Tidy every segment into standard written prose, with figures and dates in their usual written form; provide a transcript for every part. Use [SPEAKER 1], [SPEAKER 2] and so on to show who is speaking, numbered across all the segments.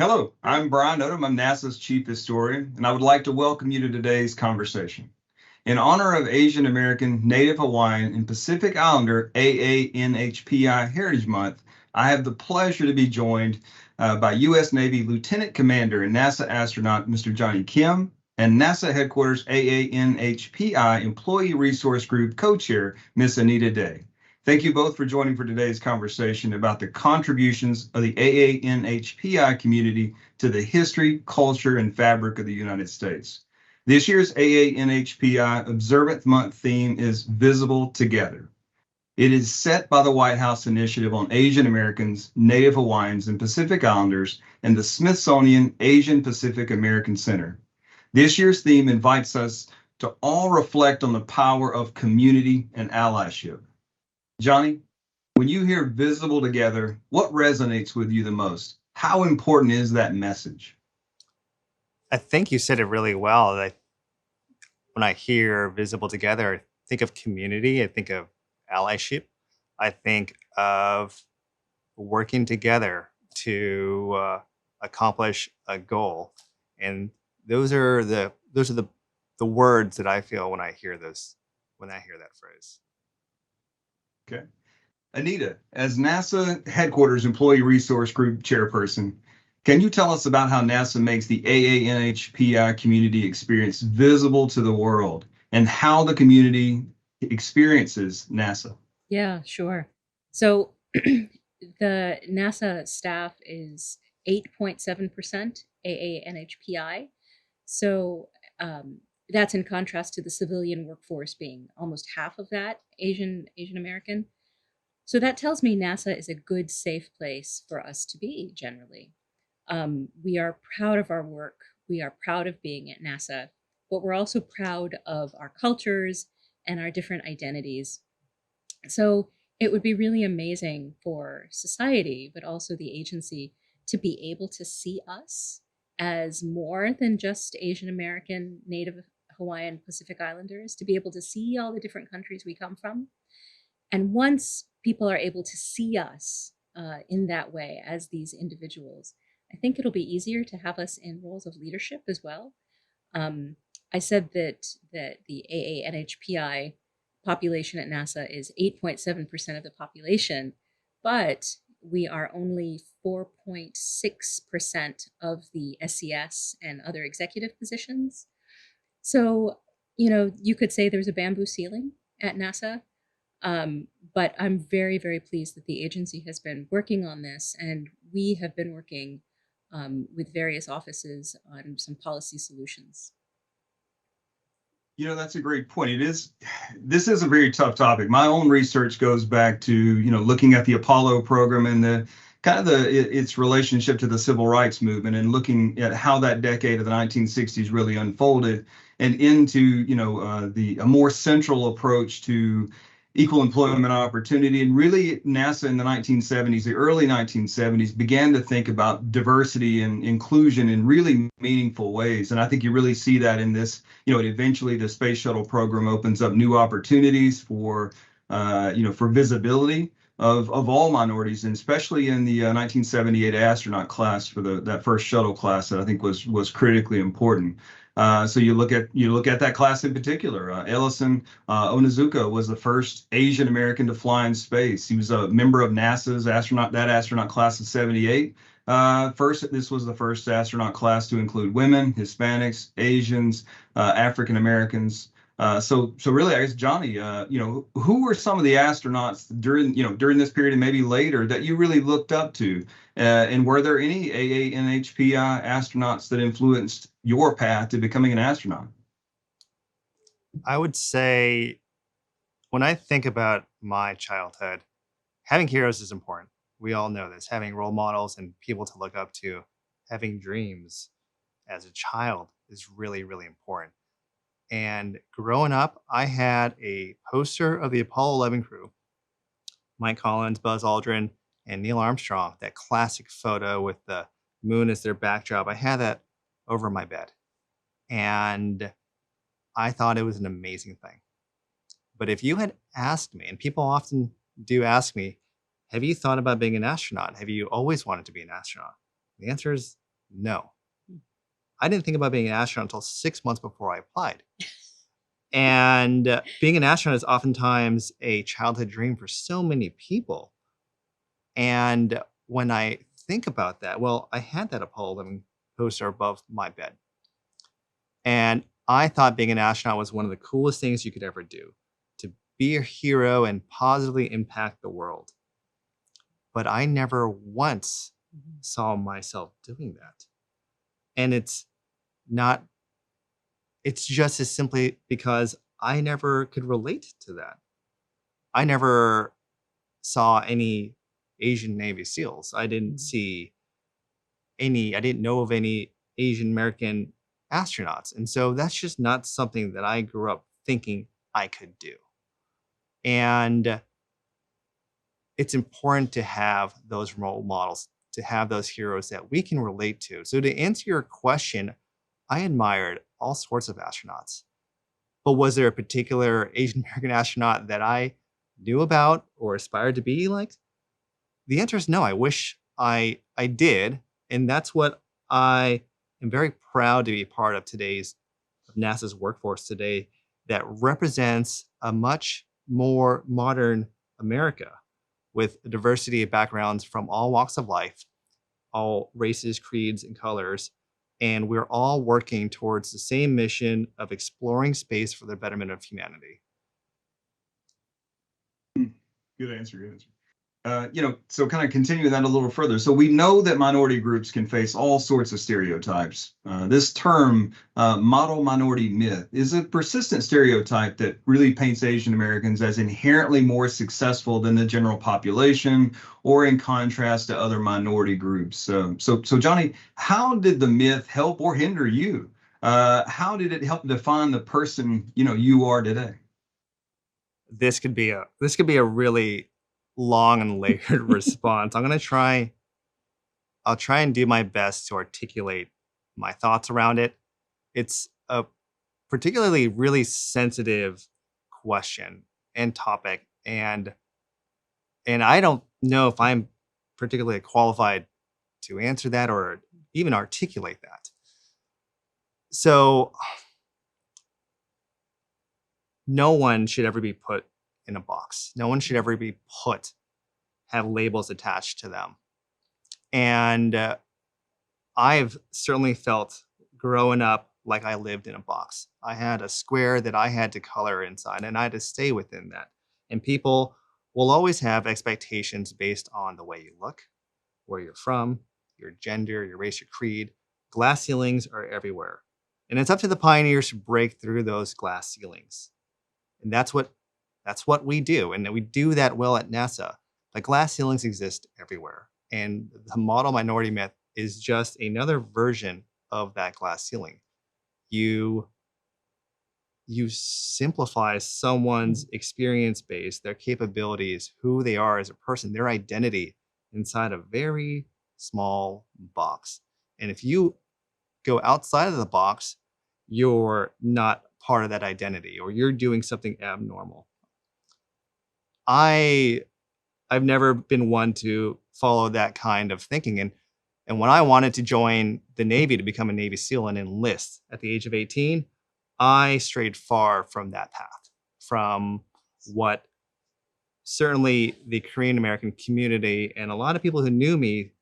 [SPEAKER 1] Hello, I'm Brian Odom. I'm NASA's chief historian, and I would like to welcome you to today's conversation. In honor of Asian American, Native Hawaiian, and Pacific Islander AANHPI Heritage Month, I have the pleasure to be joined by U.S. Navy Lieutenant Commander and NASA astronaut Mr. Jonny Kim and NASA Headquarters AANHPI Employee Resource Group co-chair Ms. Anita Dey. Thank you both for joining for today's conversation about the contributions of the AANHPI community to the history, culture, and fabric of the United States. This year's AANHPI Observant Month theme is Visible Together. It is set by the White House Initiative on Asian Americans, Native Hawaiians, and Pacific Islanders and the Smithsonian Asian Pacific American Center. This year's theme invites us to all reflect on the power of community and allyship. Jonny, when you hear visible together, what resonates with you the most? How important is that message?
[SPEAKER 2] I think you said it really well. When I hear visible together, I think of community, I think of allyship, I think of working together to accomplish a goal. And those are the words that I feel when I hear that phrase.
[SPEAKER 1] Okay. Anita, as NASA Headquarters Employee Resource Group Chairperson, can you tell us about how NASA makes the AANHPI community experience visible to the world and how the community experiences NASA?
[SPEAKER 3] Yeah, sure. So the NASA staff is 8.7% AANHPI. So that's in contrast to the civilian workforce being almost half of that Asian American. So that tells me NASA is a good, safe place for us to be generally. We are proud of our work. We are proud of being at NASA, but we're also proud of our cultures and our different identities. So it would be really amazing for society, but also the agency, to be able to see us as more than just Asian American, Native Hawaiian, Pacific Islanders, to be able to see all the different countries we come from. And once people are able to see us in that way as these individuals, I think it'll be easier to have us in roles of leadership as well. I said that the AANHPI population at NASA is 8.7% of the population, but we are only 4.6% of the SES and other executive positions. So, you could say there's a bamboo ceiling at NASA, but I'm very, very pleased that the agency has been working on this, and we have been working with various offices on some policy solutions.
[SPEAKER 1] That's a great point. This is a very tough topic. My own research goes back to, looking at the Apollo program and its relationship to the civil rights movement and looking at how that decade of the 1960s really unfolded and into, a more central approach to equal employment opportunity. And really NASA in the 1970s, the early 1970s, began to think about diversity and inclusion in really meaningful ways. And I think you really see that in this, eventually the space shuttle program opens up new opportunities for visibility of all minorities, and especially in the 1978 astronaut class for that first shuttle class that I think was critically important. So you look at that class in particular. Ellison Onizuka was the first Asian American to fly in space. He was a member of NASA's astronaut class of '78. This was the first astronaut class to include women, Hispanics, Asians, African Americans. So really, I guess, Jonny, who were some of the astronauts during this period and maybe later that you really looked up to? And were there any AANHPI astronauts that influenced your path to becoming an astronaut?
[SPEAKER 2] I would say when I think about my childhood, having heroes is important. We all know this. Having role models and people to look up to, having dreams as a child is really, really important. And growing up, I had a poster of the Apollo 11 crew, Mike Collins, Buzz Aldrin, and Neil Armstrong, that classic photo with the moon as their backdrop. I had that over my bed. And I thought it was an amazing thing. But if you had asked me, and people often do ask me, have you thought about being an astronaut? Have you always wanted to be an astronaut? The answer is No. I didn't think about being an astronaut until 6 months before I applied. And being an astronaut is oftentimes a childhood dream for so many people. And when I think about that, well, I had that Apollo 11 poster above my bed. And I thought being an astronaut was one of the coolest things you could ever do, to be a hero and positively impact the world. But I never once saw myself doing that. And it's just as simply because I never could relate to that. I never saw any Asian Navy SEALs. I didn't know of any Asian American astronauts. And so that's just not something that I grew up thinking I could do. And it's important to have those role models, to have those heroes that we can relate to. So to answer your question, I admired all sorts of astronauts. But was there a particular Asian American astronaut that I knew about or aspired to be like? The answer is no. I wish I did. And that's what I am very proud to be part of NASA's workforce today, that represents a much more modern America with a diversity of backgrounds from all walks of life, all races, creeds, and colors. And we're all working towards the same mission of exploring space for the betterment of humanity.
[SPEAKER 1] Good answer. Good answer. So kind of continuing that a little further. So we know that minority groups can face all sorts of stereotypes. This term, model minority myth, is a persistent stereotype that really paints Asian Americans as inherently more successful than the general population, or in contrast to other minority groups. So Jonny, how did the myth help or hinder you? How did it help define the person you are today?
[SPEAKER 2] This could be a really long and layered response. I'll try and do my best to articulate my thoughts around it. It's a particularly really sensitive question and topic, and I don't know if I'm particularly qualified to answer that or even articulate that. So no one should ever be put in a box. No one should ever be have labels attached to them. And I've certainly felt growing up like I lived in a box. I had a square that I had to color inside, and I had to stay within that. And people will always have expectations based on the way you look, where you're from, your gender, your race, your creed. Glass ceilings are everywhere. And it's up to the pioneers to break through those glass ceilings. And that's what we do. And we do that well at NASA. The glass ceilings exist everywhere. And the model minority myth is just another version of that glass ceiling. You simplify someone's experience base, their capabilities, who they are as a person, their identity inside a very small box. And if you go outside of the box, you're not part of that identity, or you're doing something abnormal. I've never been one to follow that kind of thinking. And when I wanted to join the Navy to become a Navy SEAL and enlist at the age of 18, I strayed far from that path, from what certainly the Korean American community and a lot of people who knew me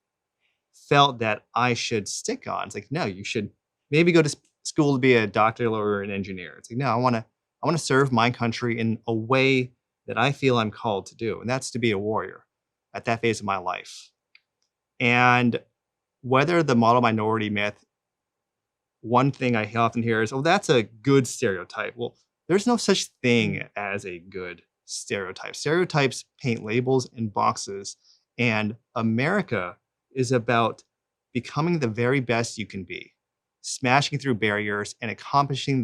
[SPEAKER 2] felt that I should stick on. It's like, no, you should maybe go to school to be a doctor or an engineer. It's like, no, I want to serve my country in a way that I feel I'm called to do, and that's to be a warrior at that phase of my life. And whether the model minority myth, one thing I often hear is, oh, that's a good stereotype. Well, there's no such thing as a good stereotype. Stereotypes paint labels and boxes, and America is about becoming the very best you can be, smashing through barriers and accomplishing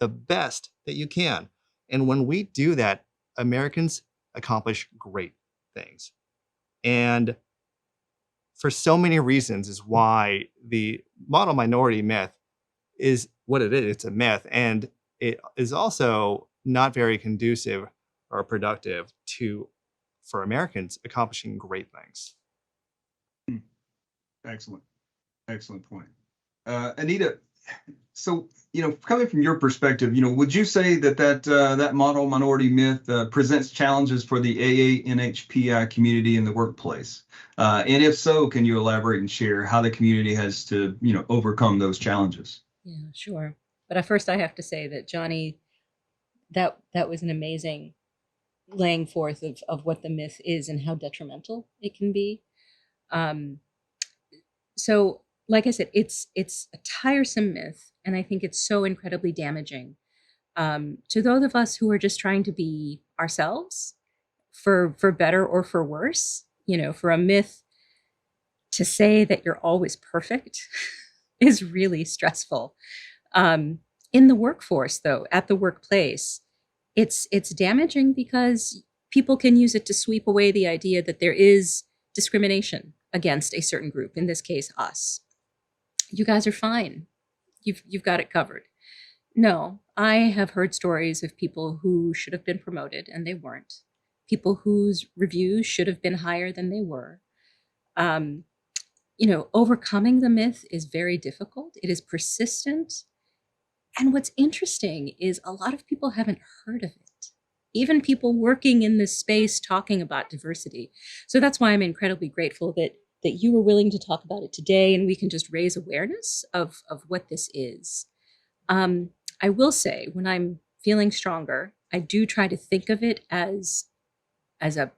[SPEAKER 2] the best that you can. And when we do that, Americans accomplish great things. And for so many reasons is why the model minority myth is what it is. It's a myth, and it is also not very conducive or productive for Americans accomplishing great things.
[SPEAKER 1] Excellent. Excellent point. Anita, so, coming from your perspective, would you say that model minority myth presents challenges for the AA-NHPI community in the workplace? And if so, can you elaborate and share how the community has to, overcome those challenges?
[SPEAKER 3] Yeah, sure. But at first I have to say that Jonny, that was an amazing laying forth of what the myth is and how detrimental it can be. So like I said, it's a tiresome myth, and I think it's so incredibly damaging to those of us who are just trying to be ourselves, for better or for worse. For a myth to say that you're always perfect is really stressful. In the workforce, though, at the workplace, it's damaging because people can use it to sweep away the idea that there is discrimination against a certain group, in this case, us. You guys are fine. You've got it covered. No, I have heard stories of people who should have been promoted and they weren't. People whose reviews should have been higher than they were. Overcoming the myth is very difficult. It is persistent. And what's interesting is a lot of people haven't heard of it. Even people working in this space talking about diversity. So that's why I'm incredibly grateful that you were willing to talk about it today, and we can just raise awareness of what this is. I will say, when I'm feeling stronger, I do try to think of it as a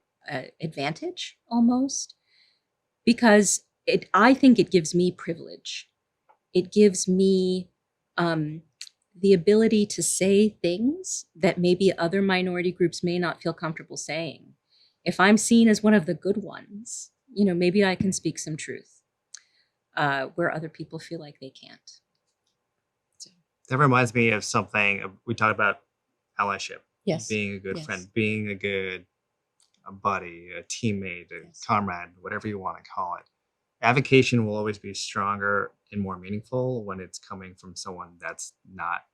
[SPEAKER 3] advantage almost, because I think it gives me privilege. It gives me the ability to say things that maybe other minority groups may not feel comfortable saying. If I'm seen as one of the good ones, maybe I can speak some truth where other people feel like they can't. So.
[SPEAKER 2] That reminds me of something we talked about: allyship.
[SPEAKER 3] Yes.
[SPEAKER 2] Being a good friend, being a good buddy, a teammate, a comrade, whatever you want to call it. Advocation will always be stronger and more meaningful when it's coming from someone that's not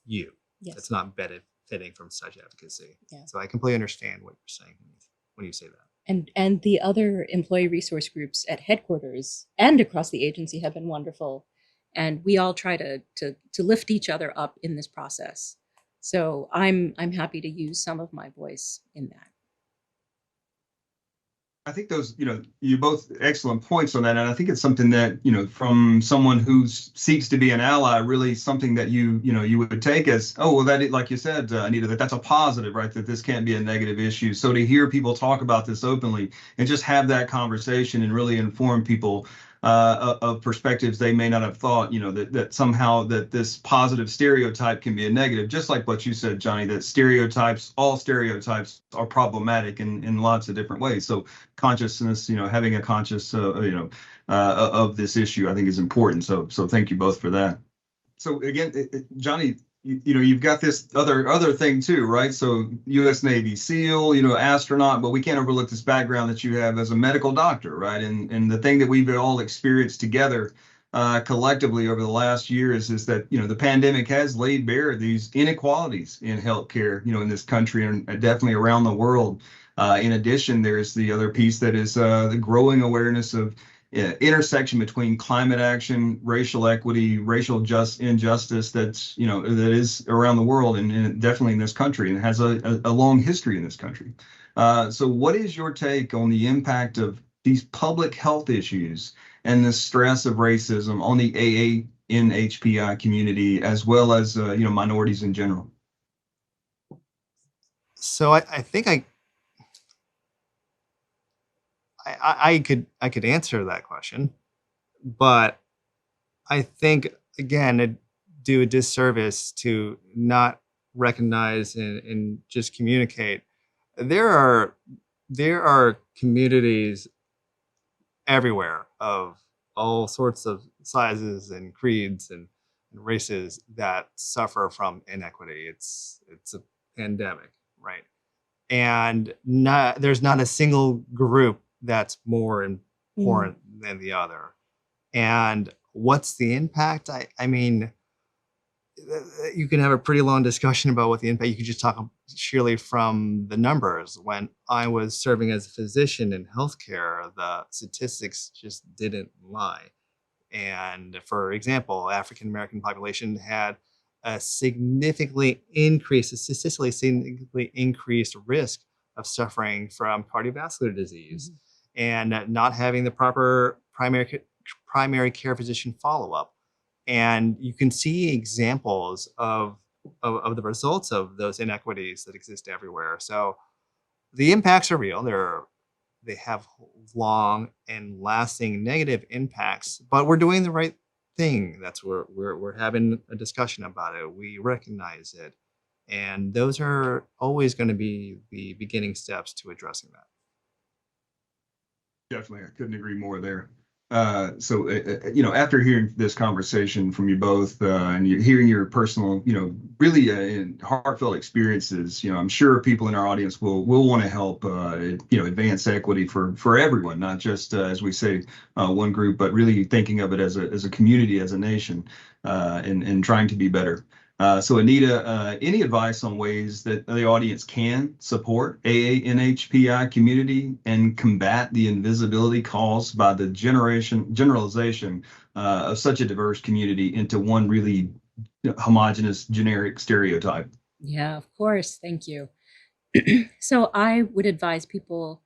[SPEAKER 2] you. Yes. That's not benefiting from such advocacy. Yeah. So I completely understand what you're saying when you say that.
[SPEAKER 3] And the other employee resource groups at headquarters and across the agency have been wonderful. And we all try to lift each other up in this process. So I'm happy to use some of my voice in that.
[SPEAKER 1] I think those, you both excellent points on that. And I think it's something that, from someone who seeks to be an ally, really something that you would take as, oh, well, that, like you said, Anita, that's a positive, right? That this can't be a negative issue. So to hear people talk about this openly and just have that conversation and really inform people of perspectives they may not have thought, that somehow that this positive stereotype can be a negative, just like what you said, Jonny, that all stereotypes are problematic in lots of different ways. So consciousness, having a conscious, of this issue, I think is important. So thank you both for that. So again, Jonny, you've got this other thing too, right? So U.S. Navy SEAL, astronaut, but we can't overlook this background that you have as a medical doctor, right? And the thing that we've all experienced together collectively over the last years is that, the pandemic has laid bare these inequalities in healthcare, in this country and definitely around the world. In addition, there's the other piece that is the growing awareness of intersection between climate action, racial equity, racial injustice that is around the world and definitely in this country and has a long history in this country. So what is your take on the impact of these public health issues and the stress of racism on the AA-NHPI community as well as minorities in general?
[SPEAKER 2] So I think I could answer that question, but I think again it'd do a disservice to not recognize and just communicate. There are communities everywhere of all sorts of sizes and creeds and races that suffer from inequity. It's a pandemic, right? And there's not a single group that's more important than the other. And what's the impact? I mean, you can have a pretty long discussion about what the impact. You could just talk sheerly from the numbers. When I was serving as a physician in healthcare, the statistics just didn't lie. And for example, African American population had a statistically significantly increased risk of suffering from cardiovascular disease and not having the proper primary care physician follow-up. And you can see examples of the results of those inequities that exist everywhere. So the impacts are real. They have long and lasting negative impacts, but we're doing the right thing. That's where we're having a discussion about it. We recognize it. And those are always going to be the beginning steps to addressing that.
[SPEAKER 1] Definitely, I couldn't agree more there. After hearing this conversation from you both and you're hearing your personal, really heartfelt experiences, I'm sure people in our audience will want to help, advance equity for everyone, not just as we say one group, but really thinking of it as a community, as a nation, and trying to be better. So Anita, any advice on ways that the audience can support AA-NHPI community and combat the invisibility caused by the generalization of such a diverse community into one really homogenous, generic stereotype?
[SPEAKER 3] Yeah, of course. Thank you. So I would advise people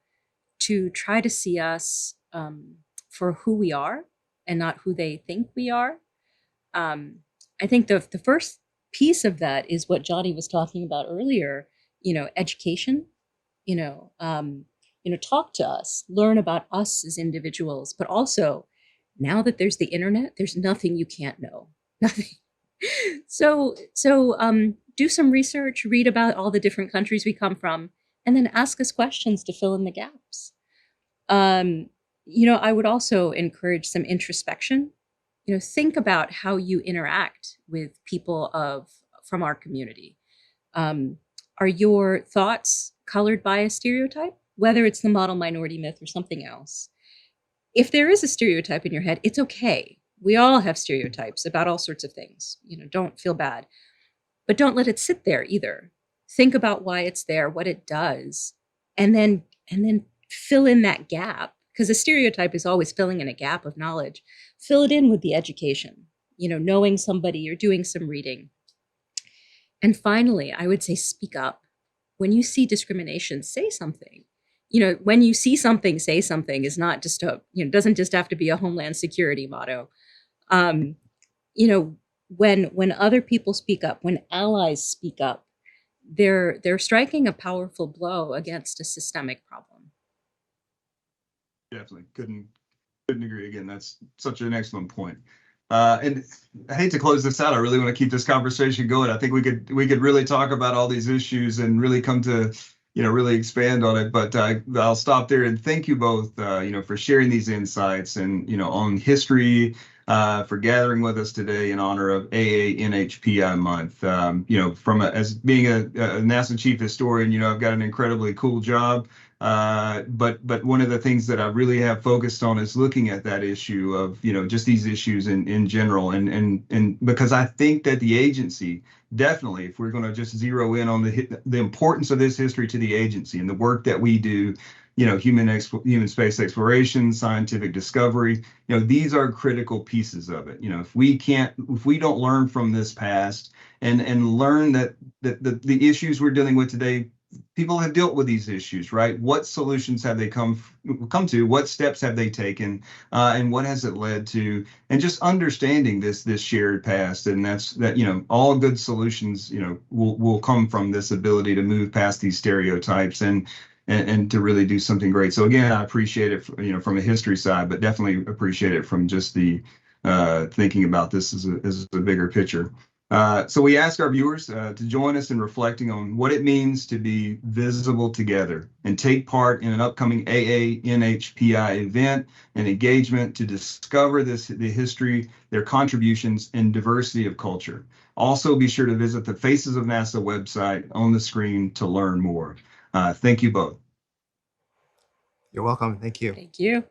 [SPEAKER 3] to try to see us for who we are and not who they think we are. I think the first piece of that is what Jonny was talking about earlier, education, talk to us, learn about us as individuals, but also now that there's the internet, there's nothing you can't know, nothing. So do some research, read about all the different countries we come from, and then ask us questions to fill in the gaps. I would also encourage some introspection. Think about how you interact with people from our community. Are your thoughts colored by a stereotype, whether it's the model minority myth or something else? If there is a stereotype in your head, it's okay. We all have stereotypes about all sorts of things. Don't feel bad, but don't let it sit there either. Think about why it's there, what it does, and then fill in that gap. Because a stereotype is always filling in a gap of knowledge. Fill it in with the education, knowing somebody or doing some reading. And finally, I would say speak up. When you see discrimination, say something. When you see something, say something is not just doesn't just have to be a Homeland Security motto. When other people speak up, when allies speak up, they're striking a powerful blow against a systemic problem.
[SPEAKER 1] Definitely couldn't agree again. That's such an excellent point. And I hate to close this out. I really want to keep this conversation going. I think we could really talk about all these issues and really come to, really expand on it. But I'll stop there and thank you both, for sharing these insights and, on history, for gathering with us today in honor of AA-NHPI month. As being a NASA chief historian, I've got an incredibly cool job. But one of the things that I really have focused on is looking at that issue of, just these issues in general. And because I think that the agency, definitely, if we're going to just zero in on the importance of this history to the agency and the work that we do, human space exploration, scientific discovery, these are critical pieces of it. If we don't learn from this past and learn that the issues we're dealing with today, people have dealt with these issues, right? What solutions have they come to? What steps have they taken? And what has it led to? And just understanding this shared past, and that all good solutions will come from this ability to move past these stereotypes and to really do something great. So again, I appreciate it, from a history side, but definitely appreciate it from just the thinking about this as a bigger picture. So we ask our viewers to join us in reflecting on what it means to be visible together and take part in an upcoming AA-NHPI event and engagement to discover the history, their contributions, and diversity of culture. Also, be sure to visit the Faces of NASA website on the screen to learn more. Thank you both.
[SPEAKER 2] You're welcome. Thank you.
[SPEAKER 3] Thank you.